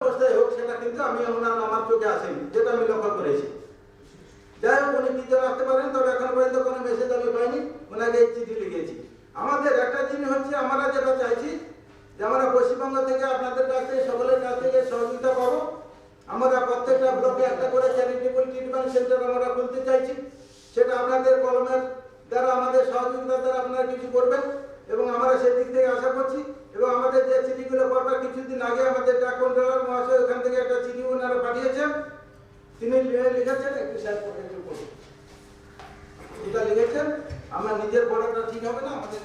অবস্থায় হোক সেটা কিন্তু আমি আমার চোখে আসেনি, যেটা আমি লক্ষ্য করেছি। যাই হোক, উনি কি যেন আসতে পারেন, তবে এখন পর্যন্ত কোনো মেসেজ আমি পাইনি, ওনাকে এই চিঠি লিখেছি। আমাদের একটা জিনিস হচ্ছে, আমরা যেটা চাইছি যে আমরা পশ্চিমবঙ্গ থেকে আপনাদের কাছ থেকে সকলের কাছ থেকে সহযোগিতা পাবো। আমরা প্রত্যেকটা ব্লকে একটা করে চ্যারিটেবল ট্রিটমেন্ট সেন্টার আমরা খুলতে চাইছি। সেটা আপনাদের কলমের দ্বারা, আমাদের সহযোগিতার দ্বারা আপনারা কিছু করবেন এবং আমরা সেই দিক থেকে আশা করছি। এবং আমাদের যে চিঠিগুলো পড়বার কিছুদিন আগে আমাদের ডাক কন্ট্রোলার মহাশয় ওখান থেকে একটা চিঠি ওনারা পাঠিয়েছেন, তিনি লিখেছেন, একটু স্যার একটু পড়ুন। এটা লিখেছেন, আমরা নিজের পড়াটা ঠিক হবে না আমাদের,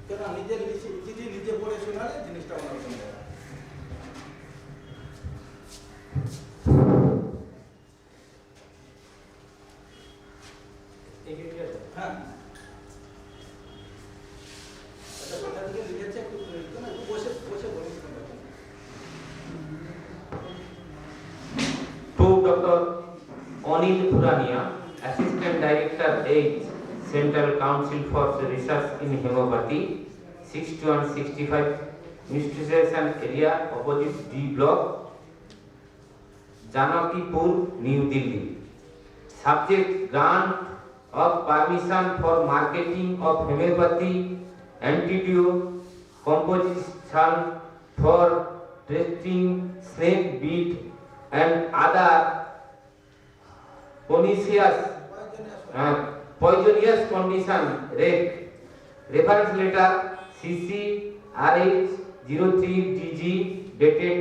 কেন নিজের চিঠি নিজে পড়ে শোনালে জিনিসটা অন্যরকম হবে। হ্যাঁ, এটা কোথা থেকে লিখেছে একটু বসে বসে বলুন। To Dr. Anil Purania, Assistant Director, AIDS, Central Council for Research in Homeopathy, 6165, Administration Area, opposite D Block, Janakipur, New Delhi. Subject: grant of permission for marketing of homeopathy antidote composition for treating snake bite and other poisonous condition. Reference letter CCRH 03DG dated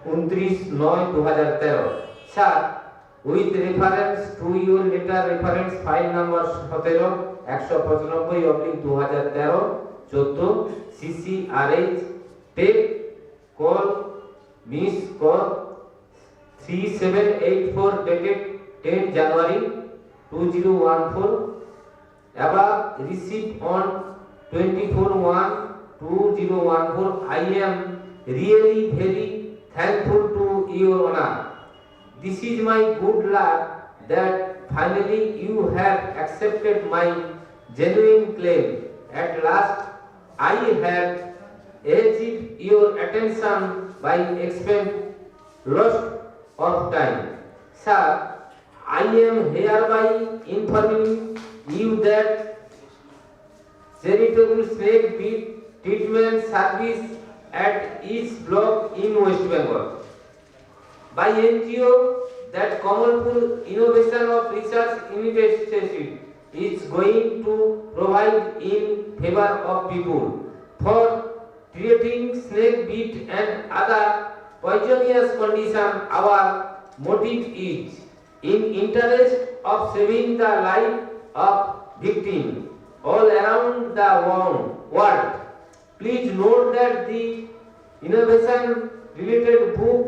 29/9/2013. Sir, with reference to your letter reference file number 17-195/2013 CCRH take call miss call 3784 dated 10 January 2014 above received on 24/1/2014. I am really very thankful to your honor. This is my good luck that finally you have accepted my genuine claim. At last I have achieved your attention by expend loss of time. Sir, I am hereby informing you that charitable snake bite treatment service at each block in West Bengal by NGO that Kamalpur Innovation of Research Initiative is going to provide in favor of people for treating snake bite and other poisonous condition. Our motive is in interest of saving the life of victims all around the world. Please note that the innovation related book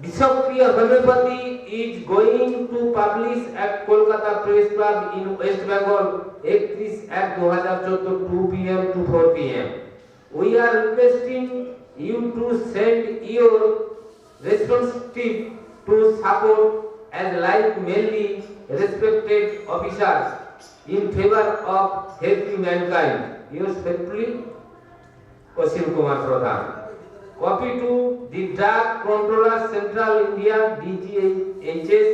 Bishoppriya Homeopathy is going to publish at Kolkata Press Club in West Bengal 31/1/2014 2 p.m. to 4 p.m. We are requesting you to send your representative to support as like mainly respected officers in favor of helping mankind. Yours faithfully, Ashim Kumar Pradhan. Copy to the Drug Controller Central India DGHS,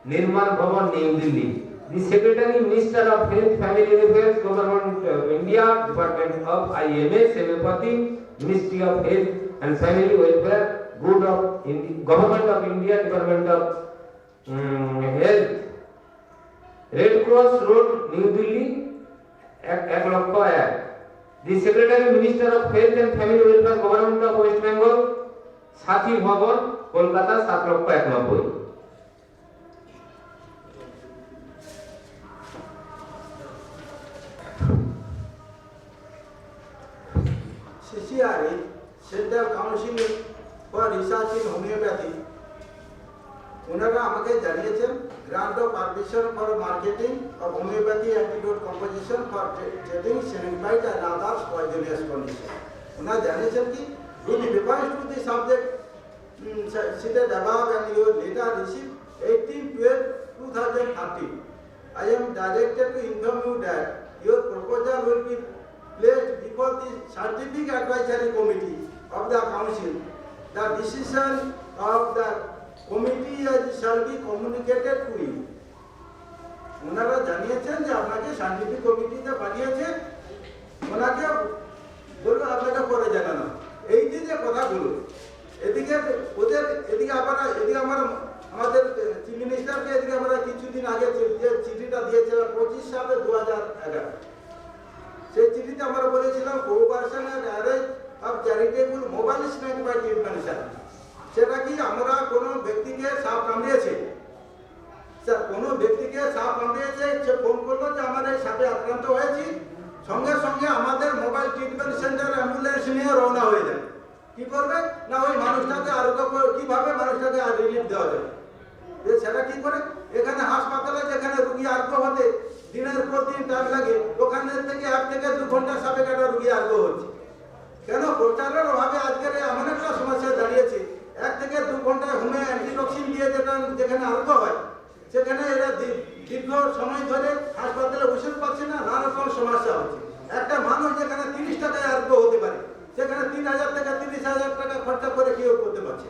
Nirmal Bhavan, New Delhi. The Secretary, Minister of Health, Family Affairs, Government of India, Department of IMS, Homeopathy, Ministry of Health and Family Welfare, Government of India, Department of Health, Red Cross Road, New Delhi, 1 lakh Act. The Secretary, Minister of Health and Family Welfare, Government of West Bengal, Sathi Bhavan, Kolkata, 7,91,000. CCRH, Central Council for Research in Homeopathy, ওনারা আমাকে জানিয়েছেন grant of permission for marketing of homeopathy antidote composition for treating snake bite and others পয়জনিয়াস condition. ওনারা জানিয়েছেন কি, with reference to the subject cited above and your letter received 18/12/2013, I am directed to inform you that your proposal will be placed before the scientific advisory committee of the council. The decision of the committee shall be communicated to you. ওনারা জানিয়েছেন যে আপনাকে scientific কমিটিতে পাঠিয়েছে, ওনাকে বললো আপনাকে পরে জানানো। এই যে কথাগুলো এদিকে ওদের এদিকে আবার এদিকে আমাদের চিফ মিনিস্টারকে এদিকে আমরা কিছুদিন আগে যে চিঠিটা দিয়েছিলাম 25/7/2011, সেই চিঠিতে আমরা বলেছিলাম cooperation and arrange of charitable mobile snake by treatment. সেটা কি আমরা কোনো ব্যক্তিকে সাপ কামড়িয়েছে, স্যার কোনো ব্যক্তিকে সাপ কামড়িয়েছে, সে ফোন করলো যে আমার এই সাপে আক্রান্ত হয়েছি, সঙ্গে সঙ্গে আমাদের মোবাইল ট্রিটমেন্ট সেন্টার অ্যাম্বুলেন্স নিয়ে রওনা হয়ে যায়। কি করবে না ওই মানুষটাকে কিভাবে মানুষটাকে রিলিফ দেওয়া যায়, সেটা কি করে এখানে হাসপাতালে যেখানে রুগী আর্গ হতে দিনের পর দিন টাইম লাগে, ওখানে থেকে 1 থেকে 2 ঘন্টা সাপে কাটা রুগী আর্গ হচ্ছে। কেন প্রচারের অভাবে আজকের এমন একটা সমস্যা দাঁড়িয়েছে, 1 থেকে 2 ঘন্টায় হোমে অ্যান্টিটক্সিন দিয়ে যেখানে আর্গ হয়, সেখানে এরা দীর্ঘ সময় ধরে হাসপাতালে ওষুধ পাচ্ছে না, নানা রকম সমস্যা হচ্ছে। একটা মানুষ যেখানে 30 টাকায় আর্গ হতে পারে, সেখানে 3,000 থেকে 30,000 টাকা খরচা করে কেউ করতে পারছে,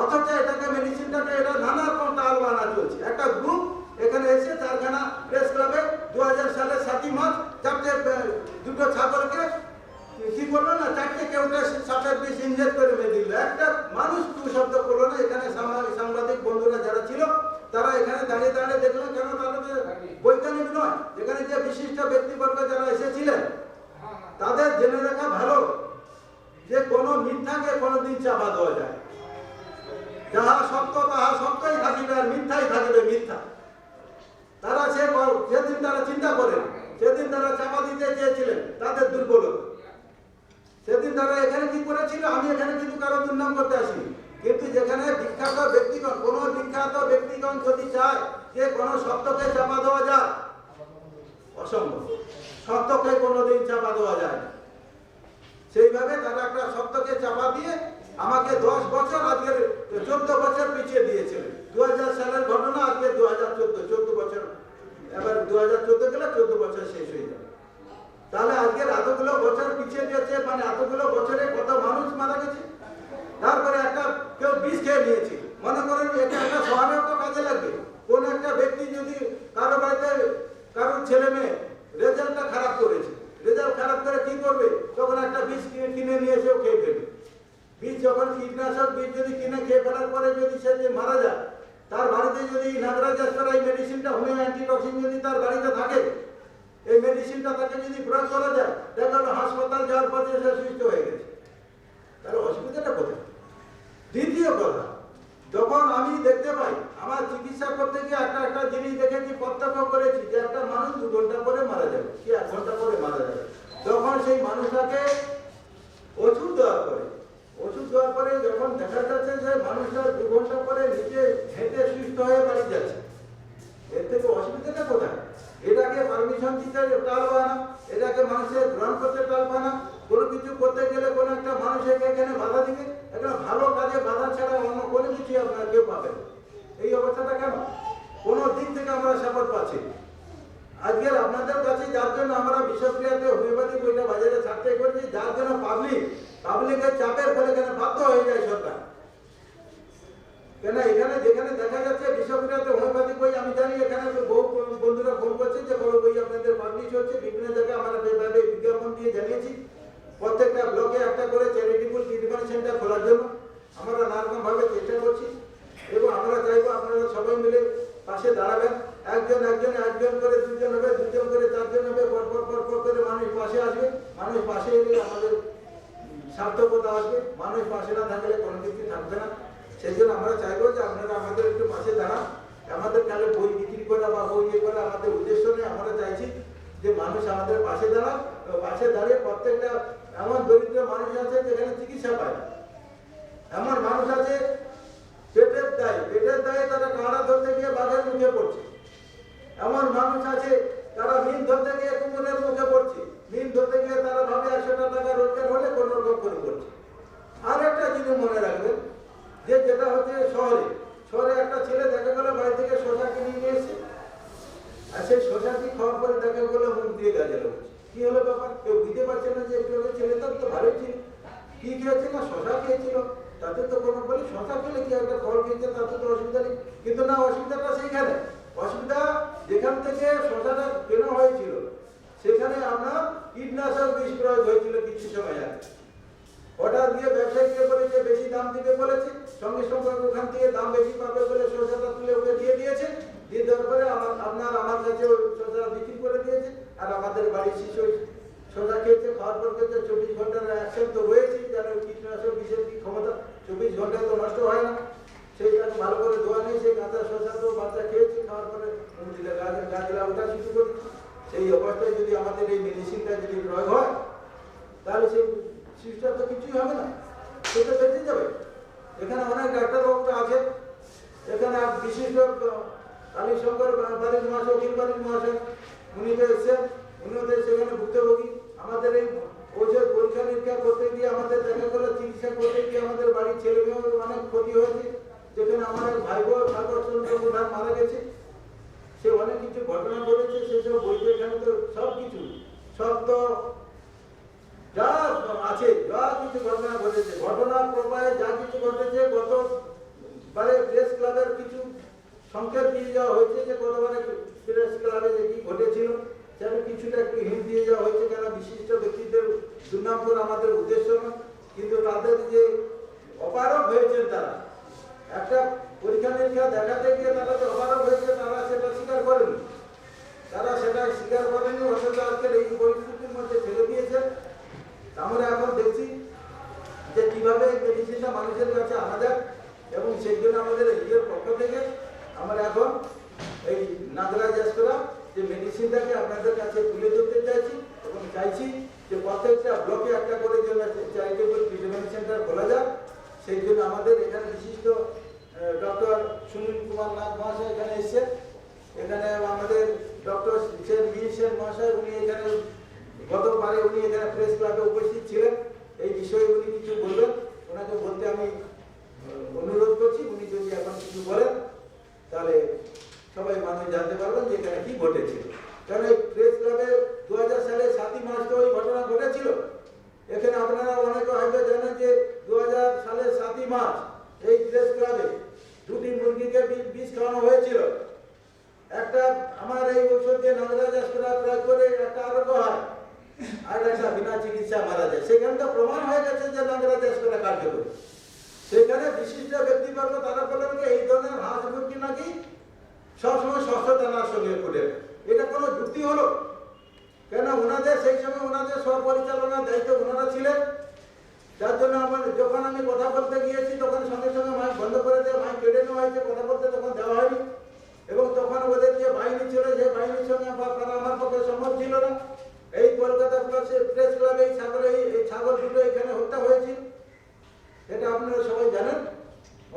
অথচ এটাকে মেডিসিনটাকে এটা নানা রকম টাল বানা চলছে। একটা গ্রুপ এখানে এসে চারখানা প্রেস ক্লাবে 2000 সালের 7ই মার্চ দুটো ছাগলকে কি করলো না 4টে কেউটে সাপের বিষ ইনজেক্ট করে মেরে দিল। একটা মানুষ টু শব্দ করলো না। এখানে সাংবাদিক বন্ধুরা যারা ছিল তারা এখানে দাঁড়িয়ে দাঁড়িয়ে দেখলো, কেন তাহলে বৈজ্ঞানিক নয়, যেখানে যে বিশিষ্ট ব্যক্তিবর্গ যারা এসেছিলেন তাদের জেনে রাখা ভালো যে কোনো মিথ্যাকে কোনোদিন চাপা দেওয়া যায়। যাহা সত্য তাহা সত্যই থাকিবে, আর মিথ্যাই থাকিবে মিথ্যা। তারা সেদিন তারা চিন্তা করেন, সেদিন তারা চাপা দিতে চেয়েছিলেন তাদের দুর্বলতা। সেদিন তারা এখানে কি করেছিল, আমি এখানে কিন্তু কারো দুর্নাম করতে আসিনি, কিন্তু যেখানে বিখ্যাত ব্যক্তিগণ, কোন বিখ্যাত ব্যক্তিগণ যদি চায় যে কোনো সত্যকে চাপা দেওয়া যায়, অসম্ভব। সত্যকে কোনোদিন চাপা দেওয়া যায় না। সেইভাবে তারা একটা সত্যকে চাপা দিয়ে আমাকে 10 বছর, আজকের 14 বছর পিছিয়ে দিয়েছিলেন। 2000 সালের ঘটনা, আজকে 2014, 14 বছর। এবার 2014 গেলে 14 বছর শেষ হয়ে যাবে। তাহলে আজকের এতগুলো বছর পিছিয়ে দিয়েছে, মানে এতগুলো বছরে কত মানুষ মারা গেছে। তারপরে একটা কেউ বিষ খেয়ে নিয়েছে, মনে করেন এটা একটা শহরেও তো কাজে লাগবে। কোন একটা ব্যক্তি যদি কারো বাড়িতে কারোর ছেলে মেয়ে রেজাল্টটা খারাপ করেছে, রেজাল্ট খারাপ করে কি করবে, তখন একটা বিষ কিনে নিয়ে এসেও খেয়ে ফেলবে। বীজ যখন কীটনাশক বীজ যদি কিনে খেয়ে ফেলার পরে যদি সে মারা যায়, তার বাড়িতে যদি নাগরাজ করা এই মেডিসিনটা হোমিও অ্যান্টিটক্সিন যদি তার বাড়িতে থাকে, এই মেডিসিনটা তাকে যদি প্রয়োগ করা যায়, দেখা গেল হাসপাতাল যাওয়ার পথে সে সুস্থ হয়ে গেছে। তাহলে অসুবিধাটা কোথায়? দ্বিতীয় কথা, যখন আমি দেখতে পাই আমার চিকিৎসা করতে গিয়ে একটা জিনিস দেখেছি, প্রত্যক্ষ করেছি যে একটা মানুষ 2 ঘন্টা পরে মারা যাবে কি 1 ঘন্টা পরে মারা যাবে, তখন সেই মানুষটাকে ওষুধ দেওয়ার পরে, ওষুধ দেওয়ার পরে যখন দেখা যাচ্ছে যে মানুষটা 2 ঘন্টা পরে নিজে হেঁটে সুস্থ হয়ে বাড়ি যাচ্ছে, এর থেকে অসুবিধাটা কোথায়? এটাকে পারমিশন দিতে টালবা না, এটাকে মানুষের গ্রহণ করতে টালবা না। কোনো কিছু করতে গেলে কোনো একটা মানুষের এখানে বাধা দিবে, একটা ভালো কাজে বাধা ছাড়া অন্য কোনো কিছু আপনার কেউ পাবেন। এই অবস্থাটা কেন? কোনো দিক থেকে আমরা সাপোর্ট পাচ্ছি। আজকের আপনাদের কাছে যার জন্য আমরা বিষক্রিয়াতে হোমিওপ্যাথি বইটা বাজারে ছাড়তে করেছি, যার জন্য পাবলিকের চাপের ফলে কেন বাধ্য হয়ে যায় সরকার। কেন এখানে যেখানে দেখা যাচ্ছে বিষক্রিয়াতে হোমিওপ্যাথি বই, আমি জানি এখানে বহু বন্ধুরা ফোন করছে যে বড় বই আপনাদের পাবলিশ হচ্ছে, বিভিন্ন জায়গায় আমরা বিজ্ঞাপন দিয়ে জানিয়েছি প্রত্যেকটা ব্লকে একটা করে চ্যারিটেবল ট্রিটমেন্ট সেন্টার খোলার জন্য আমরা নানারকমভাবে চেষ্টা করছি, এবং আমরা চাইবো আপনারা সবাই মিলে পাশে দাঁড়াবেন। একজন করে 2জন হবে, 2জন করে 4জন হবে, পর করে মানুষ পাশে আসবে। মানুষ পাশে এলে আমাদের সার্থকতা আসবে। মানুষ পাশে না থাকলে কোনো কিছু থাকবে না। সেই জন্য আমরা চাইবো যে আপনারা আমাদের একটু পাশে দাঁড়ান। আমাদের তাহলে বই বিক্রি করা বা বই করা আমাদের উদ্দেশ্য নেই। আমরা চাইছি যে মানুষ আমাদের পাশে দাঁড়ান, পাশে দাঁড়িয়ে প্রত্যেকটা এমন দরিদ্র মানুষ আছে যেখানে চিকিৎসা পায়, এমন মানুষ আছে পেটের দায়ে তারা কাঁড়া ধরতে গিয়ে বাঘের মুখে পড়ছে, এমন মানুষ আছে তারা মিন ধরতে গিয়ে কুকুরের মুখে পড়ছে, মিন ধরতে গিয়ে তারা ভাবে 100 টাকা রোজগার হলে কোনো রকম করে করছে। আর একটা জিনিস মনে রাখবেন, যে যেটা হচ্ছে শহরে একটা ছেলে দেখা গেল বাড়ি থেকে শসা কিনে নিয়ে এসে, আর সেই শসাটি খাওয়ার পরে দেখা গেলো মুখ দিয়ে গাজে লোক, কি হলো ব্যাপার কেউ শশা খেলে কি একটা ফল খেতে তাতে তো অসুবিধা নেই, কিন্তু না, অসুবিধাটা সেইখানে। অসুবিধা যেখান থেকে শশাটা কেনা হয়েছিল সেখানে আপনার কীটনাশক বিষ প্রয়োগ হয়েছিল কিছু সময় আগে। অর্ডার দিয়ে ব্যবসায়ীকে বলেছে বেশি দাম দিবে বলেছে, সঙ্গে সঙ্গে ওখান থেকে দাম বেশি পাবে বলে শসাটা তুলে ওকে দিয়ে দিয়েছে। দিয়ে দেওয়ার পরে আমার কাছে ওই শসা বিক্রি করে দিয়েছে। আর আমাদের বাড়ির শিশু শসা খেয়েছে, খাওয়ার পর খেয়েছে। 24 ঘন্টার অ্যাকশন তো রয়েছেই, যেন কীটনাশক বিষের কি ক্ষমতা, 24 ঘন্টায় তো নষ্ট হয় না। সেইটাকে ভালো করে ধোয়া নেই, সেই কাঁচা শসা তো বাচ্চা খেয়েছে, খাওয়ার পরে গাছগুলা ওঠা শুরু করে। সেই অবস্থায় যদি আমাদের এই মেডিসিনটা যদি প্রয়োগ হয় তাহলে সেই শিশুটার তো কিছুই হবে না, সেটা বেঁচে যাবে। এখানে অনেক ডাক্তারবাবুরা আছে, এখানে বিশিষ্ট কালীশঙ্কর বাড়ির মহাশয়, অখিল বাড়ির মহাশয়, উনি তো এসছেন, উনিও তো সেখানে ভুক্তভোগী। আমাদের এই ওষুধ পরীক্ষা নিরীক্ষা করতে গিয়ে, আমাদের দেখা গেলো চিকিৎসা করতে গিয়ে আমাদের বাড়ির ছেলে মেয়ের অনেক ক্ষতি হয়েছে। যেখানে আমার ভাই বোন চন্দ্র প্রধান মারা গেছে, সে অনেক কিছু ঘটনা ঘটেছে, সেসব বইতে এখানে তো সব কিছু, সব তো যা আছে, যা কিছু ঘটনা ঘটেছে, ঘটনার প্রবাহে যা কিছু ঘটেছে, গতবারে প্রেস ক্লাবের কিছু সংকেত দিয়ে যাওয়া হয়েছে যে গতবারে প্রেস ক্লাবে যে কি ঘটেছিল সেটা কিছুটা একটু হিন্ট দিয়ে যাওয়া হয়েছে, কেন বিশিষ্ট ব্যক্তিদের দুর্নাম করা আমাদের উদ্দেশ্য না। কিন্তু তাদের যে অপারগ হয়েছেন, তারা একটা পরীক্ষা নিরীক্ষা দেখাতে গিয়ে তারা যে অপারগ হয়েছে তারা সেটা স্বীকার করেনি, অথচ আজকের এই পরিস্থিতির মধ্যে ফেলে দিয়েছে। আমরা এখন দেখছি যে কিভাবে মেডিসিনটা মানুষের কাছে আনা যায়, এবং সেই জন্য আমাদের এর পক্ষ থেকে আমরা এখন এই নাগরাজ এসরা যে মেডিসিনটাকে আপনাদের কাছে তুলে ধরতে চাইছি, এবং চাইছি যে প্রত্যেকটা ব্লকে একটা করে জন্য চ্যারিটেবল ট্রিটমেন্ট সেন্টার খোলা যাক। সেই জন্য আমাদের এখানে বিশিষ্ট ডক্টর সুনীল কুমার নাথ মহাশয় এখানে এসেছেন। এখানে আমাদের ডক্টর সেন মহাশয়, উনি এখানে গতবারে উনি এখানে প্রেস ক্লাবে উপস্থিত ছিলেন। এই বিষয়ে উনি কিছু বলবেন, ওনাকে বলতে আমি অনুরোধ করছি। উনি যদি এখন কিছু বলেন তাহলে সবাই মানুষ জানতে পারবেন যে এখানে কি ঘটেছিল। কারণ এই প্রেস ক্লাবে 2000 সালে 7ই মার্চ তো ওই ঘটনা ঘটেছিল। এখানে আপনারা অনেকে হয়তো জানেন যে 2000 সালে 7ই মার্চ এই প্রেস ক্লাবে 2টি মুরগিকে বিষ খাওয়ানো হয়েছিল। একটা আমার এই ঔষধ দিয়ে নাগরাজ হাসপাতাল প্রয়োগ করে একটা আরোগ্য হয়, আর একটা বিনা চিকিৎসা মারা যায়। সেখানে তো প্রমাণ হয়ে গেছে যে নাগরাজ হাসপাতাল কার্যকরী। সেখানে বিশিষ্ট ব্যক্তিবর্গ তারা বলেন যে এই ধরনের হাঁস মুরগি নাকি সবসময় স্বচ্ছতার সঙ্গে করে। এটা কোনো যুক্তি হলো? কেন ওনাদের সেই সময় ওনাদের স্বপরিচালনার দায়িত্ব ওনারা ছিলেন, যার জন্য যখন আমি কথা বলতে গিয়েছি তখন সঙ্গে সঙ্গে মাইক বন্ধ করে দিয়ে মাইক কেটে নেওয়া হয়েছে, কথা বলতে তখন দেওয়া হয়নি। এবং তখন ওদের যে বাহিনী ছিল, যে বাহিনীর সঙ্গে আমার পক্ষে সম্ভব ছিল না। এই কলকাতা প্রেস ক্লাবে এই ছাগল দুটো এখানে হত্যা হয়েছিল, এটা আপনারা সবাই জানেন,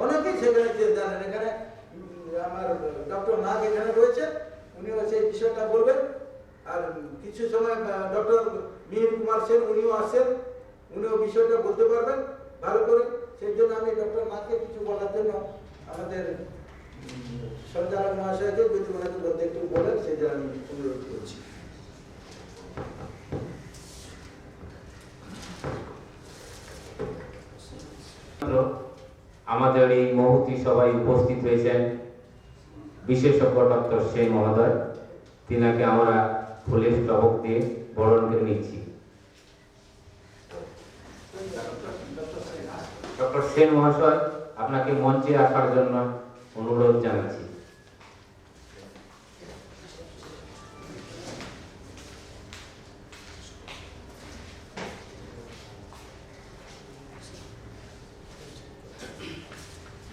অনেকেই সেখানে জানেন। এখানে আমার ডক্টর নাগ এখানে রয়েছে, উনিও সেই বিষয়টা বলবেন। আর কিছু সময় ডক্টর মিহির কুমার সেন উনিও আসেন, উনিও বিষয়টা বলতে পারবেন ভালো করে। সেই জন্য আমি ডক্টর নাগকে কিছু বলার জন্য আমাদের সঞ্চালক মহাশয়কে যদি ওনাকে বলতে একটু বলেন, সেই জন্য আমি অনুরোধ করছি। আমাদের এই মহতি সবাই উপস্থিত হয়েছেন বিশেষজ্ঞ ডক্টর সেন মহোদয়, তিনাকে আমরা ফুলের স্তবক দিয়ে বরণ করে নিচ্ছি। ডক্টর সেন মহাশয়, আপনাকে মঞ্চে আসার জন্য অনুরোধ জানাচ্ছি।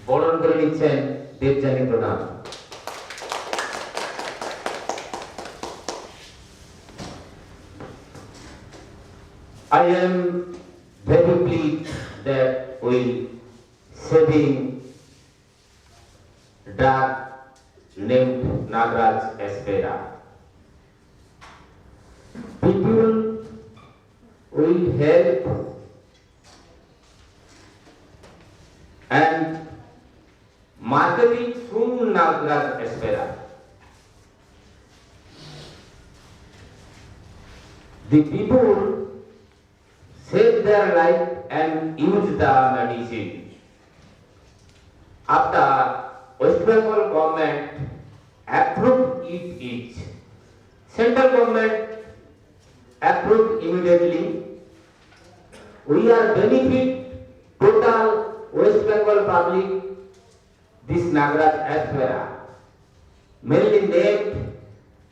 বরণ করে নিচ্ছেন দেবযানী প্রধান। I am very pleased that we saving drug named Nagraj Aspera. People will help and marketing through Nagraj Aspera. The people save their life and use the medicine. after West Bengal government approved it. Central government approved immediately. We are benefit total West Bengal public this Nagraj Aspera, mainly named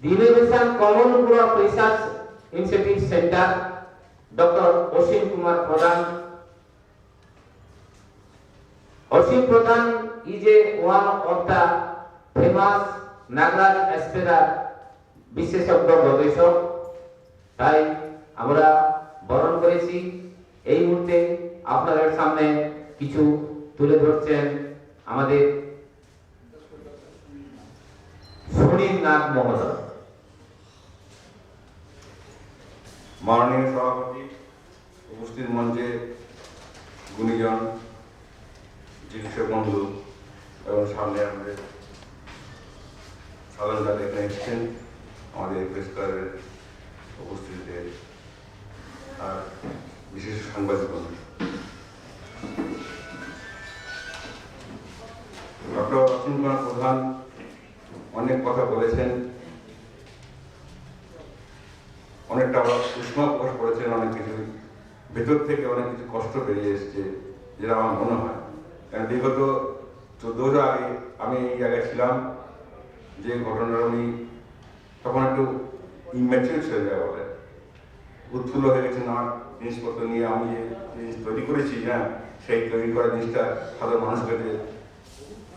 the Innovation Common Group Research Initiative Center, Dr. Osim Kumar Pradhan. Osim Pradhan is one of the famous Nagraj Aspera বিশেষজ্ঞ গবেষক, তাই আমরা বরণ করেছি। এই মুহূর্তে আপনাদের সামনে কিছু তুলে ধরছেন আমাদের সুনীল নাগ মহোদয়। মাননীয় সভাপতি, উপস্থিত মঞ্চে গুণীজন, চিকিৎসক বন্ধু এবং সামনে আমাদের সাধারণ যারা এখানে এসেছেন, আমাদের প্রেস ক্লাবের উপস্থিতিতে আর বিশেষ সাংবাদিক বন্ধু, ডক্টর অসীম কুমার প্রধান অনেক কথা বলেছেন, অনেকটা উষ্মা প্রকাশ করেছেন, অনেক কিছু ভেতর থেকে অনেক কিছু কষ্ট বেরিয়ে এসছে, যেটা আমার মনে হয়। কারণ বিগত 14 বছর আগে আমি এই জায়গায় ছিলাম, যে ঘটনাটা উনি তখন একটু ইম্যাচিউর ছিল, যা বলে উৎফুল্ল হয়ে গেছেন আমার জিনিসপত্র নিয়ে। আমি যে জিনিস তৈরি করেছি, হ্যাঁ, সেই তৈরি করা জিনিসটা সাধারণ মানুষকে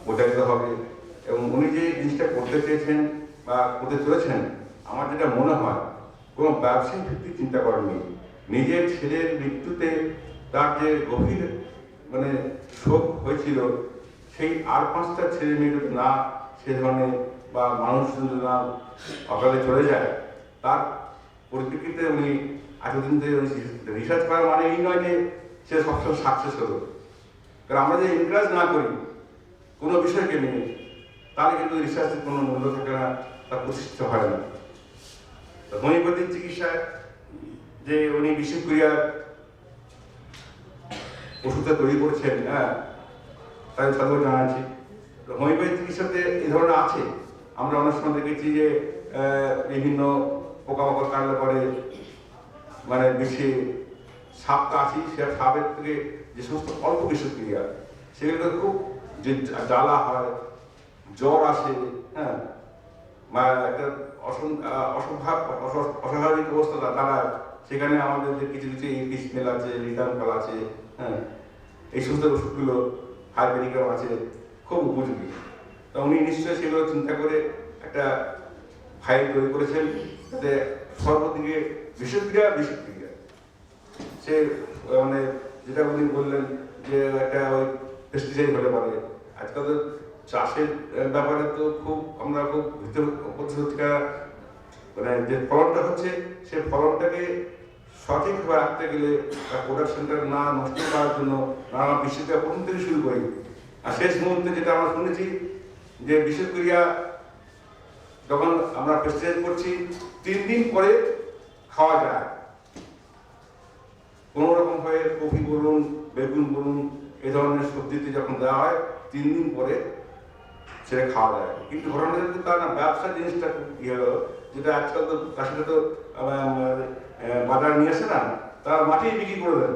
প্রচারিত হবে, এবং উনি যে জিনিসটা করতে চেয়েছেন বা করতে চলেছেন, আমার যেটা মনে হয় কোনো ব্যবসায়িক ভিত্তিক চিন্তা করেননি। নিজের ছেলের মৃত্যুতে তার যে গভীর শোক হয়েছিল, সেই আর 5টা ছেলে মেয়ে যদি না সে ধরনের বা মানুষ যদি না অকালে চলে যায়, তার পরিপ্রেক্ষিতে উনি এতদিন ধরে রিসার্চ করা মানে এই নয় যে সে সবসময় সাকসেস হলো। কারণ আমরা যে এনকারেজ না করি কোনো বিষয়কে নিয়ে, তাহলে কিন্তু রিসার্চের কোনো মূল্য থাকে না, তা প্রতিষ্ঠিত হয় না। হোমিওপ্যাথিক চিকিৎসায় যে উনি বিশেষ করিয়া ওষুধটা তৈরি করেছেন, হ্যাঁ, তাই সাধু জানাচ্ছি। হোমিওপ্যাথি চিকিৎসাতে এই ধরনের আছে। আমরা অনেক সময় দেখেছি যে বিভিন্ন পোকামাকড় কাটলে পরে বেশি সাপ কাশি, সে সাপের থেকে যে সমস্ত অল্প বিষক্রিয়া, সেগুলো খুব যে জ্বালা হয়, জ্বর আসে, হ্যাঁ, বা একটা অস্বাভাবিক অবস্থা দাঁড়ায়, সেখানে আমাদের যে কিছু কিছু স্মেল আছে, রিটার্ন কল আছে, হ্যাঁ, এই সমস্ত ওষুধগুলো হাইপেরিকাম আছে, খুব উপযোগী। তা উনি নিশ্চয়ই সেগুলো চিন্তা করে একটা ফাইল তৈরি করেছেন, যাতে সর্বদিকে বিষক্রিয়া সে যেটা উনি বললেন যে একটা ওই পেস্টিসাইড হতে পারে। আজকাল তো চাষের ব্যাপারে তো আমরা খুব সত্যিকার যে ফলনটা হচ্ছে, সে ফলনটাকে সঠিকভাবে রাখতে গেলে তার প্রোডাকশনটা না নষ্ট করার জন্য নানা বিষক্রিয়া প্রথম থেকে শুরু করি। আর শেষ মুহূর্তে যেটা আমরা শুনেছি যে বিষক্রিয়া যখন আমরা পেস্টিসাইড করছি 3 দিন পরে খাওয়া যায়। কোনো রকম ভাবে কফি বলুন, বেগুন বলুন, এই ধরনের সবজিতে যখন দেওয়া হয় 3 দিন পরে সেটা খাওয়া যায়। কিন্তু ঘটনা যদি তার না ব্যবসা জিনিসটা ইয়ে হলো, যেটা আজকাল তো চাষিরা তো বাজারে নিয়ে আসে না, তারা মাটি বিক্রি করে দেন।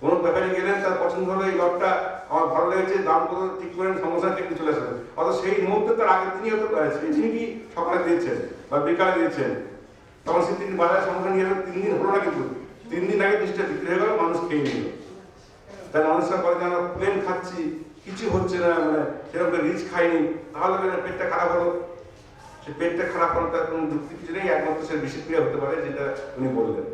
কোনো ব্যাপারে গেলেন, তার পছন্দ হলো এই লটটা আমার ভালো লেগেছে, দাম কত ঠিক করেন, সমস্যা ঠিক চলে আসবেন। অথচ সেই মুহূর্তে তার আগের দিনই হয়তো তিনি কি সকালে দিয়েছেন বা বিকালে দিয়েছেন, তখন সে 3 বাজারে সমস্যা নিয়ে 3 দিন হলো না, কিন্তু 3 দিন আগে জিনিসটা বিক্রি হয়ে গেল, মানুষ খেয়ে নিল। তাই মানুষরা বলে যে আমরা প্লেন খাচ্ছি, কিছু হচ্ছে না, সেরকম রিচ খাইনি, তাহলে পেটটা খারাপ হলো। সে পেটটা খারাপ হলো তার কোনো যুক্তি কিছু নেই, একমাত্র সে বিষক্রিয়া হতে পারে, যেটা উনি বললেন।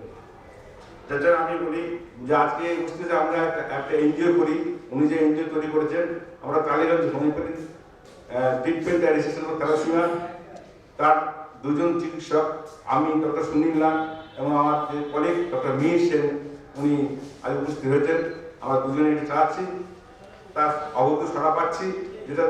যেটা আমি বলি যে আজকে উপস্থিত আমরা একটা এনজিও করি। উনি যে এনজিও তৈরি করেছেন, আমরা Tollygunge homeopathy treatment and research for thalassemia, তার 2 জন চিকিৎসক, আমি ডক্টর সুনীল নাগ এবং আমার যে কলিগ ডক্টর মিহির সেন, উনি আজ উপস্থিত হয়েছেন। আমরা দুজনে এটা চাচ্ছি, তার অবৈধ সাড়া পাচ্ছি, যেটা